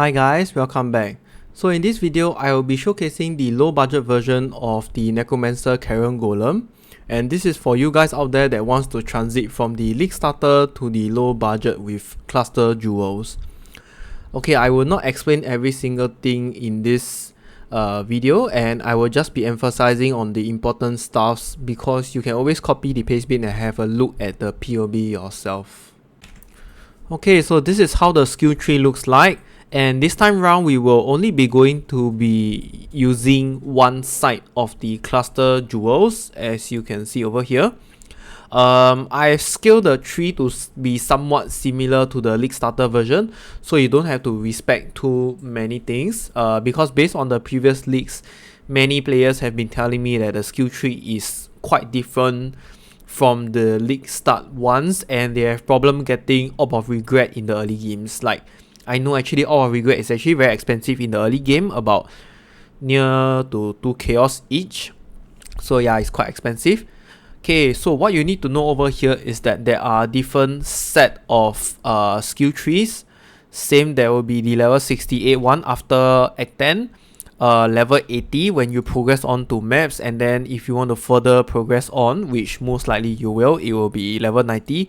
Hi guys, welcome back. So in this video, I will be showcasing the low budget version of the Necromancer carrion golem. And this is for you guys out there that wants to transit from the league starter to the low budget with cluster jewels. Okay, I will not explain every single thing in this video, and I will just be emphasizing on the important stuffs because you can always copy the pastebin and have a look at the POE yourself. Okay, so this is how the skill tree looks like, and this time round we will only be going to be using one side of the cluster jewels, as you can see over here. I've scaled the tree to be somewhat similar to the league starter version, so you don't have to respect too many things, because based on the previous leagues, many players have been telling me that the skill tree is quite different from the league start ones, and they have problem getting Orb of Regret in the early games. Like, I know actually Orb of Regret is actually very expensive in the early game, about near to 2 chaos each. So yeah, it's quite expensive. Okay, so what you need to know over here is that there are different set of skill trees. Same, there will be the level 68 one after Act 10. Level 80 when you progress on to maps, and then if you want to further progress on, which most likely you will, it will be level 90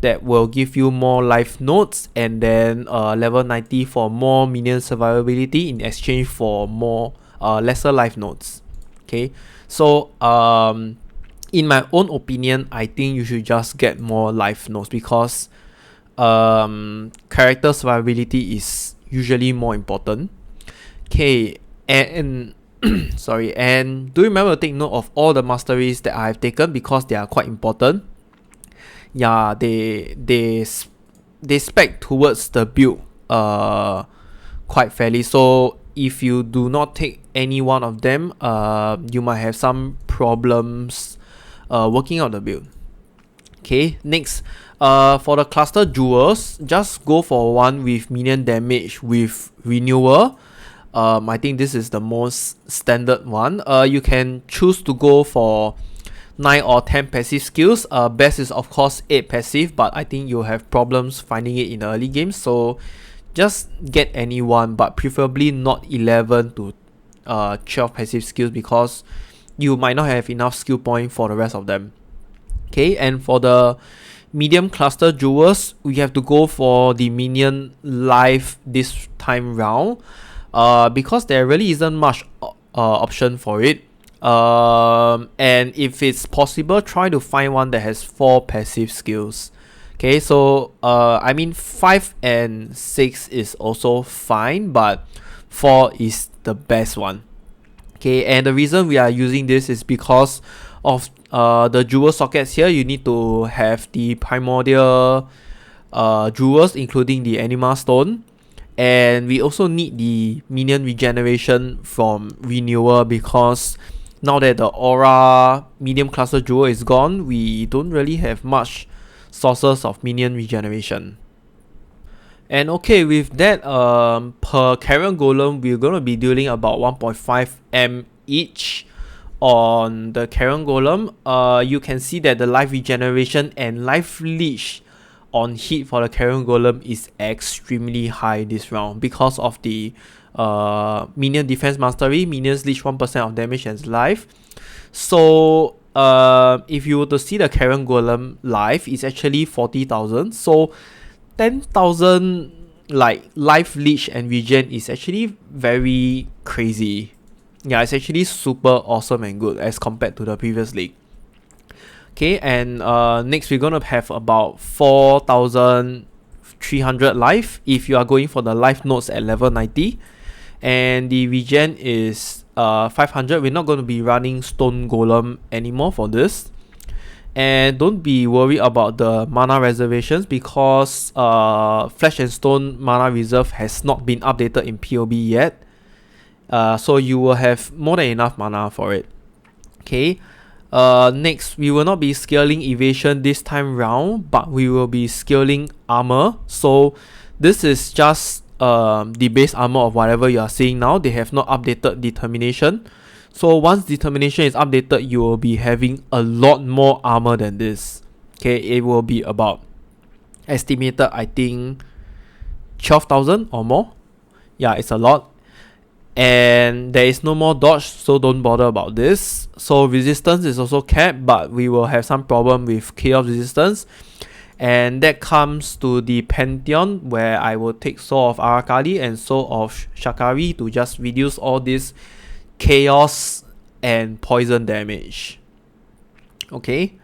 that will give you more life nodes, and then level 90 for more minion survivability in exchange for more lesser life nodes. Okay, so in my own opinion, I think you should just get more life nodes because character survivability is usually more important. Okay, and sorry, and do remember to take note of all the masteries that I have taken because they are quite important. Yeah, they spec towards the build quite fairly. So if you do not take any one of them, you might have some problems working out the build. Okay, next, for the cluster jewels, just go for one with minion damage with renewal. I think this is the most standard one. You can choose to go for 9 or 10 passive skills. Best is of course 8 passive, but I think you'll have problems finding it in the early game, so just get any one, but preferably not 11 to 12 passive skills because you might not have enough skill point for the rest of them. Okay, and for the medium cluster jewels, we have to go for the minion life this time round. Because there really isn't much option for it. And if it's possible, try to find one that has 4 passive skills. Okay, so I mean 5 and 6 is also fine, but 4 is the best one. Okay, and the reason we are using this is because of the jewel sockets here. You need to have the primordial jewels, including the anima stone. And we also need the minion regeneration from renewal because now that the aura medium cluster jewel is gone, we don't really have much sources of minion regeneration. And okay, with that, per carrion golem, we're going to be dealing about 1.5 M each on the carrion golem. You can see that the life regeneration and life leech on hit for the carrion golem is extremely high this round because of the minion defense mastery. Minions leech 1% of damage and life. So if you were to see the carrion golem life, it's actually 40,000. So 10,000 like life leech and regen is actually very crazy. Yeah, it's actually super awesome and good as compared to the previous league. Okay, and next we're gonna have about 4,300 life if you are going for the life nodes at level 90, and the regen is 500. We're not going to be running stone golem anymore for this, and don't be worried about the mana reservations because flesh and stone mana reserve has not been updated in POB yet, so you will have more than enough mana for it. Okay. Next, we will not be scaling evasion this time round, but we will be scaling armor. So this is just the base armor of whatever you are seeing now. They have not updated determination. So once determination is updated, you will be having a lot more armor than this. Okay, it will be about estimated, I think, 12,000 or more. Yeah, it's a lot. And there is no more dodge, so don't bother about this. So resistance is also capped, but we will have some problem with chaos resistance. And that comes to the Pantheon, where I will take Soul of Arakali and Soul of Shakari to just reduce all this chaos and poison damage. Okay.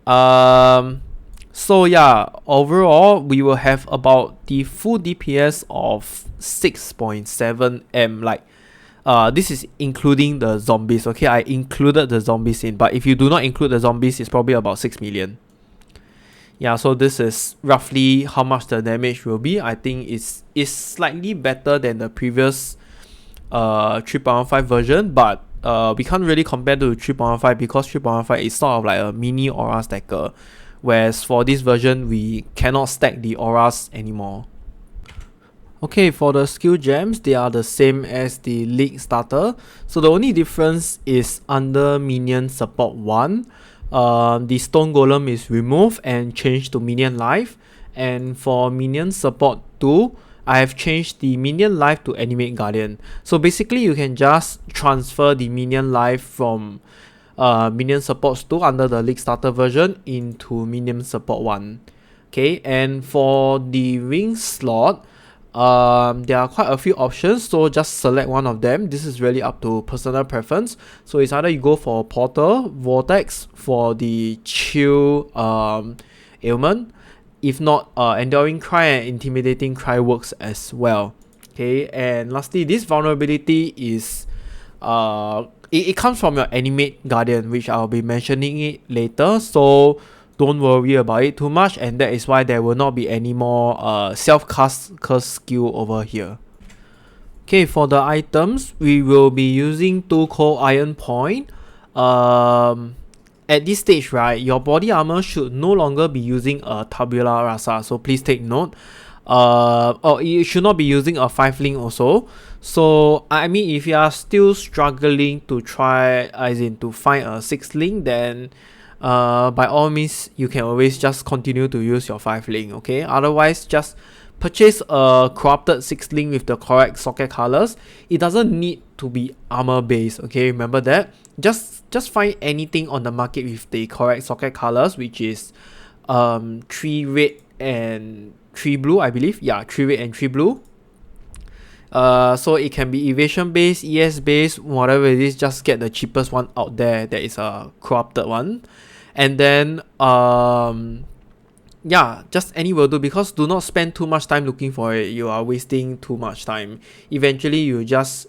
So yeah, overall we will have about the full DPS of 6.7 M. Like this is including the zombies. Okay, I included the zombies in, but if you do not include the zombies, it's probably about 6 million. Yeah, so this is roughly how much the damage will be. I think it's slightly better than the previous 3.15 version, but we can't really compare to 3.15 because 3.15 is sort of like a mini aura stacker, whereas for this version we cannot stack the auras anymore. Okay, for the skill gems, they are the same as the League starter. So the only difference is under minion support 1. The stone golem is removed and changed to minion life. And for minion support 2, I have changed the minion life to animate guardian. So basically you can just transfer the minion life from minion support 2 under the League starter version into minion support 1. Okay, and for the ring slot, there are quite a few options, so just select one of them. This is really up to personal preference. So it's either you go for Portal, Vortex for the chill ailment. If not, Enduring Cry and Intimidating Cry works as well. Okay, and lastly, this vulnerability is it comes from your animate guardian, which I'll be mentioning it later. So don't worry about it too much, and that is why there will not be any more self-cast curse skill over here. Okay, for the items, we will be using 2 cold iron point. At this stage, right, your body armor should no longer be using a tabula rasa, so please take note. Or you should not be using a 5 link also. So I mean, if you are still struggling to try, as in to find a 6 link, then by all means you can always just continue to use your 5 link. Okay, otherwise just purchase a corrupted 6 link with the correct socket colors. It doesn't need to be armor based. Okay, remember that. Just find anything on the market with the correct socket colors, which is 3 red and 3 blue, I believe. Yeah, 3 red and 3 blue. So it can be evasion based, ES based, whatever it is. Just get the cheapest one out there that is a corrupted one. And then yeah, just any will do, because do not spend too much time looking for it. You are wasting too much time. Eventually you just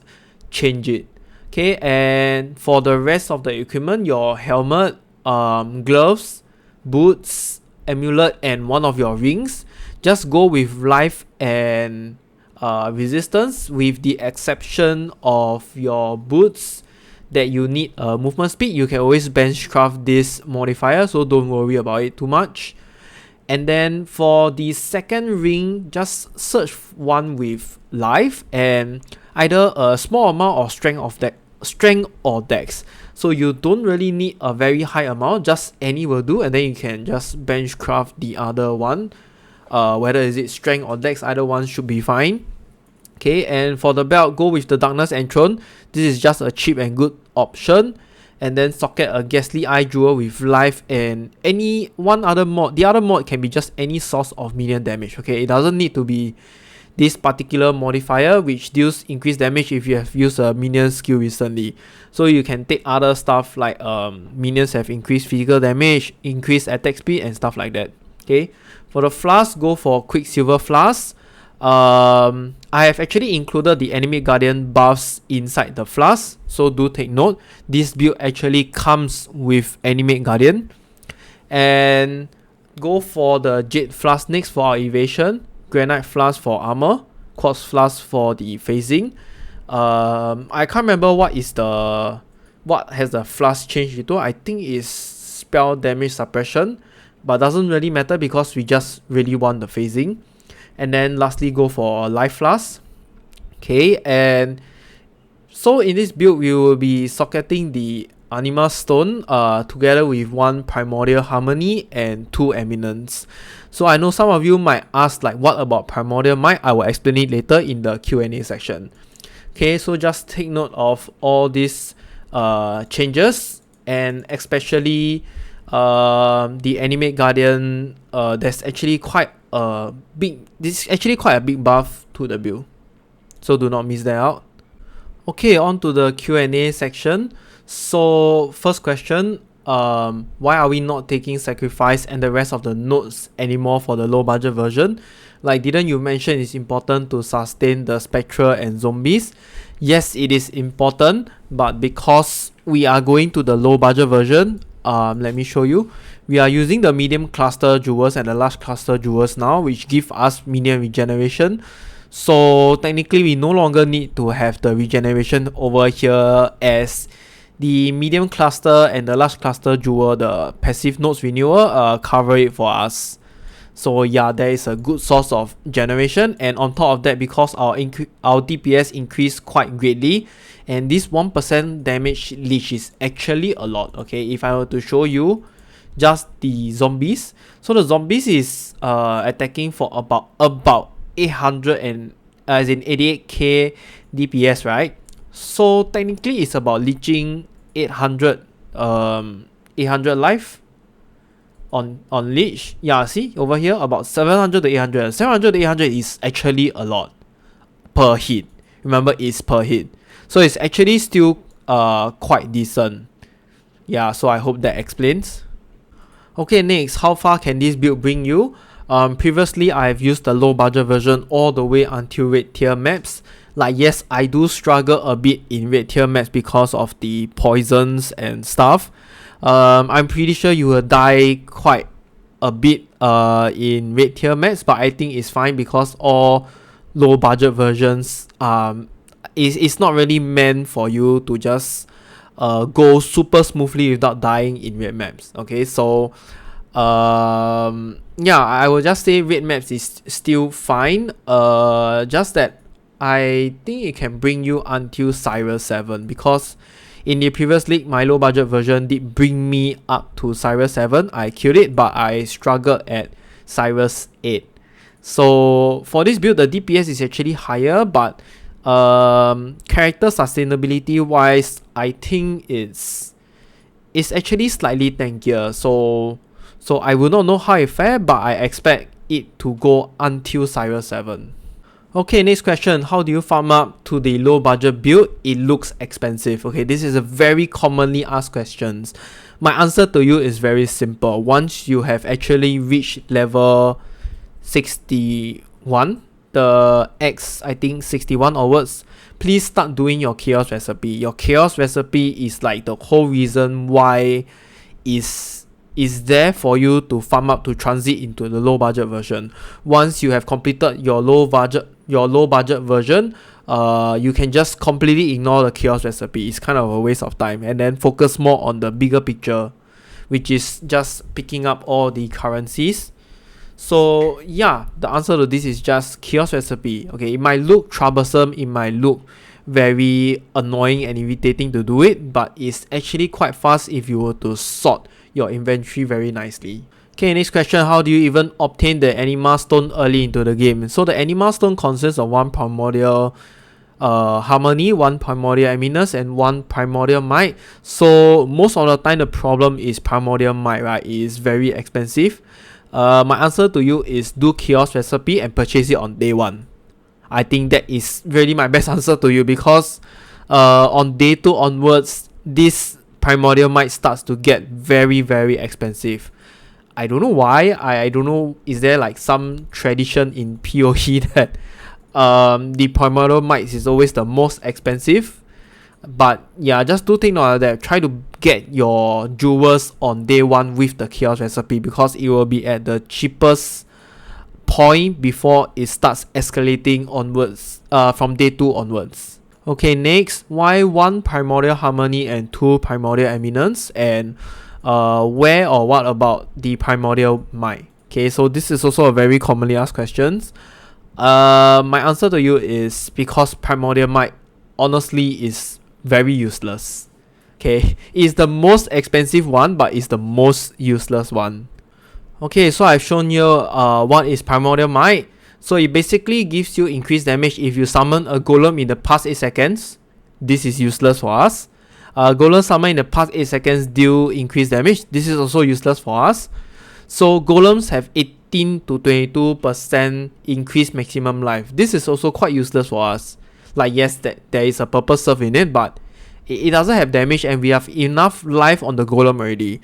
change it. Okay, and for the rest of the equipment, your helmet, gloves, boots, amulet, and one of your rings, just go with life and resistance, with the exception of your boots that you need movement speed. You can always benchcraft this modifier, so don't worry about it too much. And then for the second ring, just search one with life and either a small amount of strength or dex. So you don't really need a very high amount, just any will do, and then you can just benchcraft the other one. Whether is it strength or dex, either one should be fine. Okay, and for the belt, go with the Darkness Enthroned. This is just a cheap and good option. And then socket a Ghastly Eye Jewel with life and any one other mod. The other mod can be just any source of minion damage. Okay, it doesn't need to be this particular modifier, which deals increased damage if you have used a minion skill recently. So you can take other stuff like minions have increased physical damage, increased attack speed, and stuff like that. Okay, for the flask, go for Quicksilver Flask. I have actually included the Enemy Guardian buffs inside the flask, so do take note. This build actually comes with Animate Guardian. And go for the Jade Flask next for our evasion, Granite Flask for armor, Quartz Flask for the phasing. I can't remember what has the flask changed into. I think it's spell damage suppression, but doesn't really matter because we just really want the phasing. And then lastly, go for a life flask. Okay, and so in this build we will be socketing the Anima Stone together with 1 Primordial Harmony and 2 Eminence. So I know some of you might ask like, what about Primordial Might? I will explain it later in the Q&A section. Okay, so just take note of all these changes, and especially the Animate Guardian. There's actually quite a big buff to the build, so do not miss that out. Okay, on to the Q&A section. So first question, why are we not taking Sacrifice and the rest of the nodes anymore for the low budget version? Like, didn't you mention it's important to sustain the Spectre and Zombies? Yes, it is important, but because we are going to the low budget version, let me show you. We are using the medium cluster jewels and the large cluster jewels now, which give us minion regeneration. So technically we no longer need to have the regeneration over here, as the medium cluster and the large cluster jewel, the passive nodes renewal, cover it for us. So yeah, there is a good source of generation, and on top of that, because our DPS increased quite greatly, and this 1% damage leech is actually a lot. Okay, if I were to show you just the zombies, so the zombies is attacking for about 800 and as in 88k DPS, right? So technically it's about leeching 800 life on leech. Yeah, see over here, about 700 to 800. 700 to 800 is actually a lot per hit. Remember, it's per hit, so it's actually still quite decent. Yeah, so I hope that explains. Okay, next, how far can this build bring you? Previously I've used the low budget version all the way until red tier maps. Like, yes, I do struggle a bit in red tier maps because of the poisons and stuff. I'm pretty sure you will die quite a bit in red tier maps, but I think it's fine because all low budget versions it's not really meant for you to just go super smoothly without dying in red maps. Okay, so yeah, I will just say red maps is still fine. Just that I think it can bring you until Cyrus 7, because in the previous league, my low budget version did bring me up to Cyrus 7. I killed it, but I struggled at Cyrus 8. So for this build, the DPS is actually higher, but character sustainability wise, I think it's actually slightly tankier. So I will not know how it fare, but I expect it to go until Cyrus 7. Okay, next question. How do you farm up to the low budget build? It looks expensive. Okay, this is a very commonly asked question. My answer to you is very simple. Once you have actually reached level 61, the X, I think 61 onwards, please start doing your chaos recipe. Your chaos recipe is like the whole reason why is there for you to farm up to transit into the low budget version. Once you have completed your low budget version, you can just completely ignore the chaos recipe. It's kind of a waste of time, and then focus more on the bigger picture, which is just picking up all the currencies. So yeah, the answer to this is just chaos recipe. Okay, it might look troublesome, it might look very annoying and irritating to do it, but it's actually quite fast if you were to sort your inventory very nicely. Okay, next question. How do you even obtain the Anima Stone early into the game? So the Anima Stone consists of 1 Primordial Harmony, 1 Primordial Eminence, and 1 Primordial Might. So most of the time the problem is Primordial Might, right? It is very expensive. My answer to you is do Chaos Recipe and purchase it on day 1. I think that is really my best answer to you, because on day 2 onwards, this Primordial Might starts to get very, very expensive. I don't know why. I don't know, is there like some tradition in POE that the Primordial Might is always the most expensive? But yeah, just do take note of that. Try to get your jewels on day 1 with the Chaos Recipe, because it will be at the cheapest point before it starts escalating onwards from day 2 onwards. Okay, next, why 1 Primordial Harmony and 2 Primordial Eminence, and where or what about the Primordial Might? Okay, so this is also a very commonly asked question. My answer to you is because Primordial Might honestly is very useless. Okay, it's the most expensive one, but it's the most useless one. Okay, so I've shown you what is Primordial Might. So it basically gives you increased damage if you summon a golem in the past 8 seconds. This is useless for us. Golem summon in the past 8 seconds deal increased damage. This is also useless for us. So golems have 18 to 22% increased maximum life. This is also quite useless for us. Like, yes, that there is a purpose served in it, but it doesn't have damage and we have enough life on the golem already.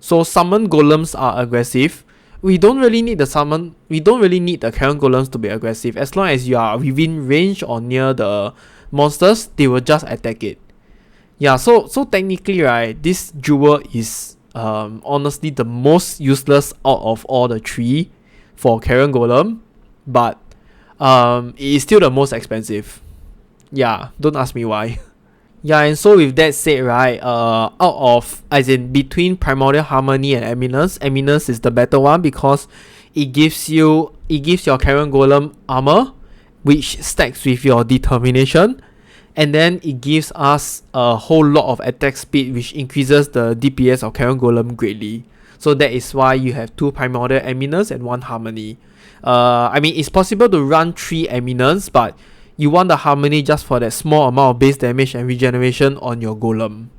So summon golems are aggressive. We don't really need the carrion golems to be aggressive. As long as you are within range or near the monsters, they will just attack it. Yeah, so technically, right, this jewel is honestly the most useless out of all the 3 for carrion golem, but it is still the most expensive. Yeah, don't ask me why. Yeah, and so with that said, right, between Primordial Harmony and Eminence is the better one because it gives your carrion golem armor, which stacks with your determination, and then it gives us a whole lot of attack speed, which increases the DPS of carrion golem greatly. So that is why you have 2 Primordial Eminence and 1 Harmony. I mean, it's possible to run 3 Eminence, but you want the Harmony just for that small amount of base damage and regeneration on your golem.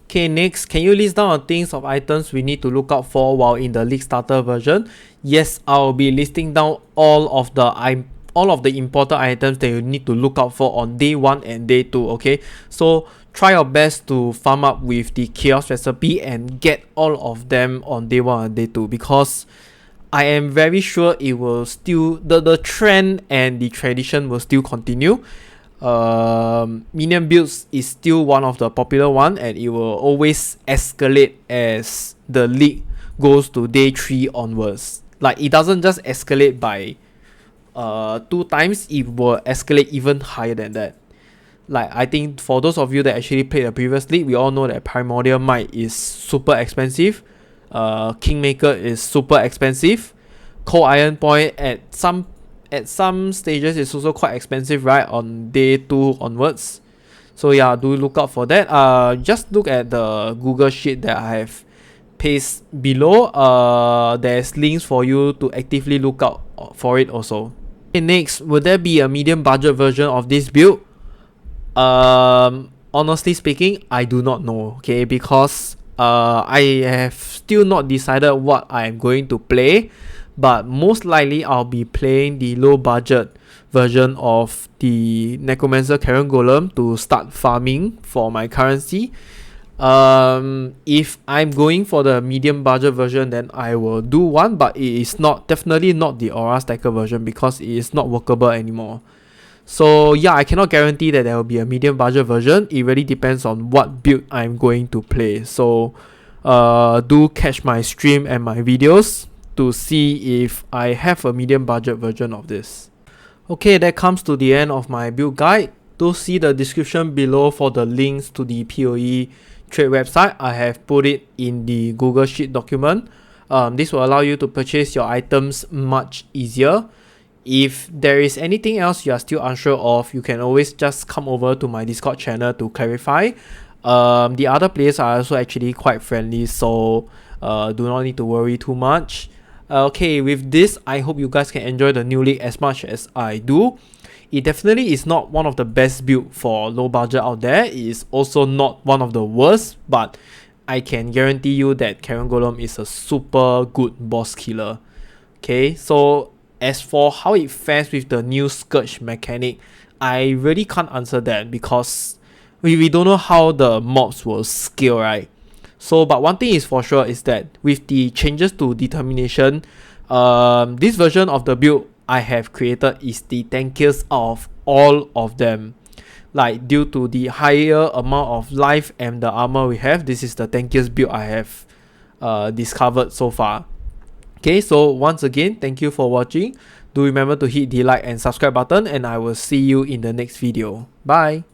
Okay, next, can you list down the things of items we need to look out for while in the League Starter version? Yes, I'll be listing down all of the important items that you need to look out for on day 1 and day 2, okay? So try your best to farm up with the chaos recipe and get all of them on day 1 and day 2 because I am very sure it will still, the trend and the tradition will still continue. Minion builds is still one of the popular one and it will always escalate as the league goes to day 3 onwards. Like, it doesn't just escalate by 2 times, it will escalate even higher than that. Like, I think for those of you that actually played the previous league, we all know that Primordial Might is super expensive. Kingmaker is super expensive. Cold Iron Point at some stages is also quite expensive, right, on day 2 onwards. So yeah, do look out for that. Just look at the Google sheet that I have pasted below. There's links for you to actively look out for it also. Okay, next, will there be a medium budget version of this build? Honestly speaking, I do not know, okay, because I have still not decided what I am going to play, but most likely I'll be playing the low budget version of the Necromancer Carrion Golem to start farming for my currency. If I'm going for the medium budget version, then I will do one, but it is definitely not the Aura Stacker version because it is not workable anymore. So yeah, I cannot guarantee that there will be a medium budget version. It really depends on what build I'm going to play. So do catch my stream and my videos to see if I have a medium budget version of this. Okay, that comes to the end of my build guide. Do see the description below for the links to the POE trade website. I have put it in the Google Sheet document. This will allow you to purchase your items much easier. If there is anything else you are still unsure of, you can always just come over to my Discord channel to clarify. The other players are also actually quite friendly, so do not need to worry too much. Okay, with this, I hope you guys can enjoy the new league as much as I do. It definitely is not one of the best build for low budget out there. It is also not one of the worst, but I can guarantee you that Carrion Golem is a super good boss killer. Okay, so as for how it fares with the new Scourge mechanic, I really can't answer that because we don't know how the mobs will scale, right? So, but one thing is for sure is that with the changes to determination, this version of the build I have created is the tankiest out of all of them. Like, due to the higher amount of life and the armor we have, this is the tankiest build I have discovered so far. Okay, so once again, thank you for watching. Do remember to hit the like and subscribe button, and I will see you in the next video. Bye!